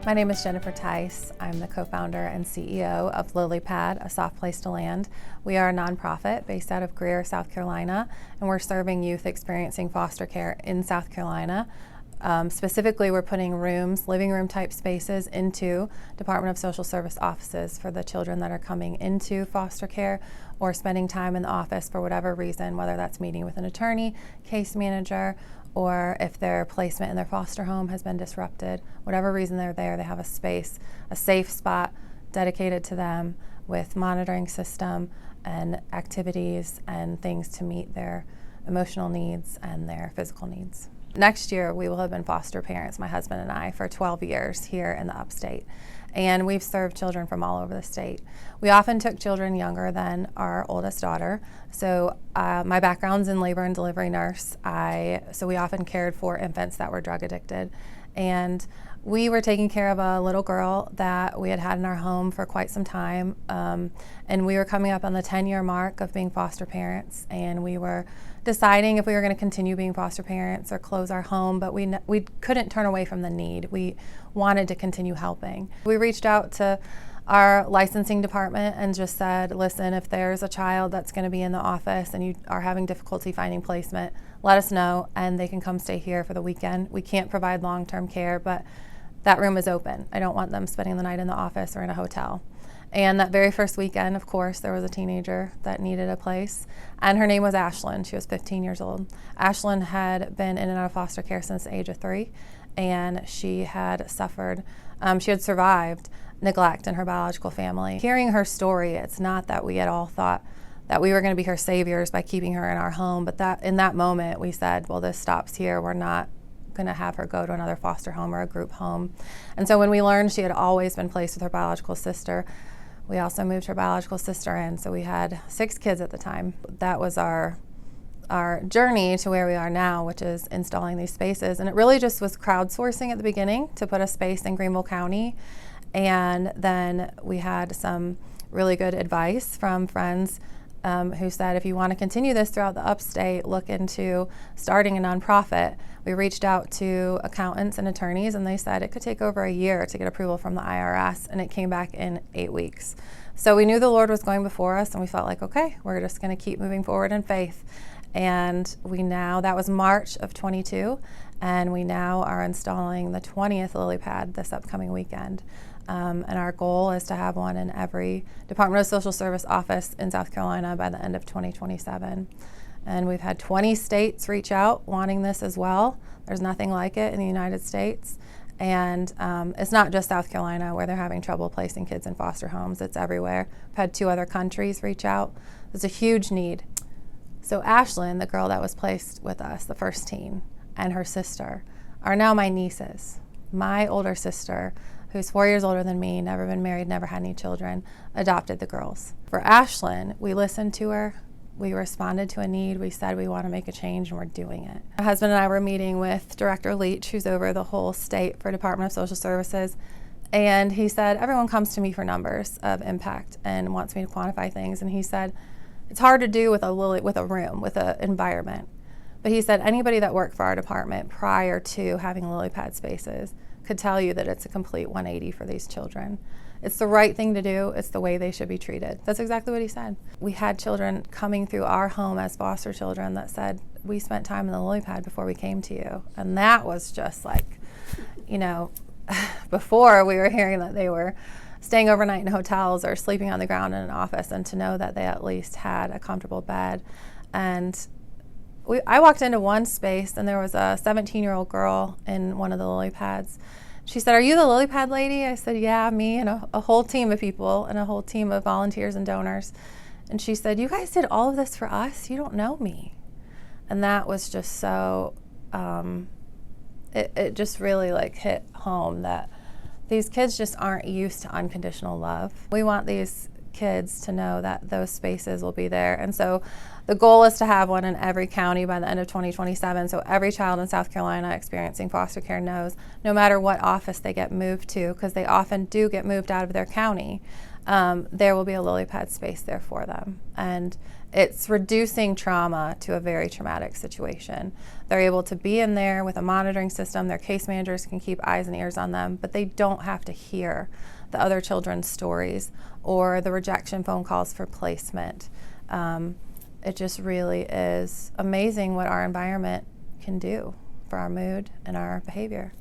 My name is Jennifer Tice. I'm the co-founder and CEO of LilyPad, a soft place to land. We are a nonprofit based out of Greer, South Carolina, and we're serving youth experiencing foster care in South Carolina. Specifically, we're putting rooms, living room type spaces into Department of Social Service offices for the children that are coming into foster care or spending time in the office for whatever reason, whether that's meeting with an attorney, case manager, or if their placement in their foster home has been disrupted. Whatever reason they're there, they have a space, a safe spot dedicated to them with monitoring system and activities and things to meet their emotional needs and their physical needs. Next year, we will have been foster parents, my husband and I, for 12 years here in the Upstate. And we've served children from all over the state. We often took children younger than our oldest daughter. So my background's in labor and delivery nurse. So we often cared for infants that were drug addicted. And we were taking care of a little girl that we had had in our home for quite some time. And we were coming up on the 10-year mark of being foster parents. And we were deciding if we were going to continue being foster parents or close our home, but we couldn't turn away from the need. We wanted to continue helping. We reached out to our licensing department and just said, listen, if there's a child that's going to be in the office and you are having difficulty finding placement, let us know and they can come stay here for the weekend. We can't provide long-term care, but that room is open. I don't want them spending the night in the office or in a hotel. And that very first weekend, of course, there was a teenager that needed a place, and her name was Ashlyn. She was 15 years old. Ashlyn had been in and out of foster care since the age of 3, and she had survived neglect in her biological family. Hearing her story, it's not that we at all thought that we were going to be her saviors by keeping her in our home, but that in that moment we said, well, this stops here. We're not going to have her go to another foster home or a group home. And so when we learned she had always been placed with her biological sister, we also moved her biological sister in. So we had 6 kids at the time. That was our journey to where we are now, which is installing these spaces. And it really just was crowdsourcing at the beginning to put a space in Greenville County. And then we had some really good advice from friends who said, if you want to continue this throughout the Upstate, look into starting a nonprofit. We reached out to accountants and attorneys, and they said it could take over a year to get approval from the IRS, and it came back in 8 weeks. So we knew the Lord was going before us, and we felt like, okay, we're just going to keep moving forward in faith. And that was March of 22, and we now are installing the 20th LilyPad this upcoming weekend. And our goal is to have one in every Department of Social Service office in South Carolina by the end of 2027. And we've had 20 states reach out wanting this as well. There's nothing like it in the United States. And it's not just South Carolina where they're having trouble placing kids in foster homes. It's everywhere. We've had 2 other countries reach out. There's a huge need. So Ashlyn, the girl that was placed with us, the first teen, and her sister are now my nieces. My older sister, who's 4 years older than me, never been married, never had any children, adopted the girls. For Ashlyn, we listened to her. We responded to a need. We said we want to make a change, and we're doing it. My husband and I were meeting with Director Leach, who's over the whole state for Department of Social Services, and he said, everyone comes to me for numbers of impact and wants me to quantify things, and he said, it's hard to do with a room, with an environment. But he said anybody that worked for our department prior to having LilyPad spaces could tell you that it's a complete 180 for these children. It's the right thing to do. It's the way they should be treated. That's exactly what he said. We had children coming through our home as foster children that said, we spent time in the LilyPad before we came to you. And that was just like, before we were hearing that they were staying overnight in hotels or sleeping on the ground in an office, and to know that they at least had a comfortable bed. And I walked into one space and there was a 17-year-old girl in one of the LilyPads. She said, are you the LilyPad lady? I said, yeah, me and a whole team of people and a whole team of volunteers and donors. And she said, you guys did all of this for us? You don't know me. And that was just so, it just really hit home that these kids just aren't used to unconditional love. We want these kids to know that those spaces will be there. And so the goal is to have one in every county by the end of 2027. So every child in South Carolina experiencing foster care knows, no matter what office they get moved to, because they often do get moved out of their county, there will be a lily pad space there for them. And it's reducing trauma to a very traumatic situation. They're able to be in there with a monitoring system. Their case managers can keep eyes and ears on them, but they don't have to hear the other children's stories or the rejection phone calls for placement. It just really is amazing what our environment can do for our mood and our behavior.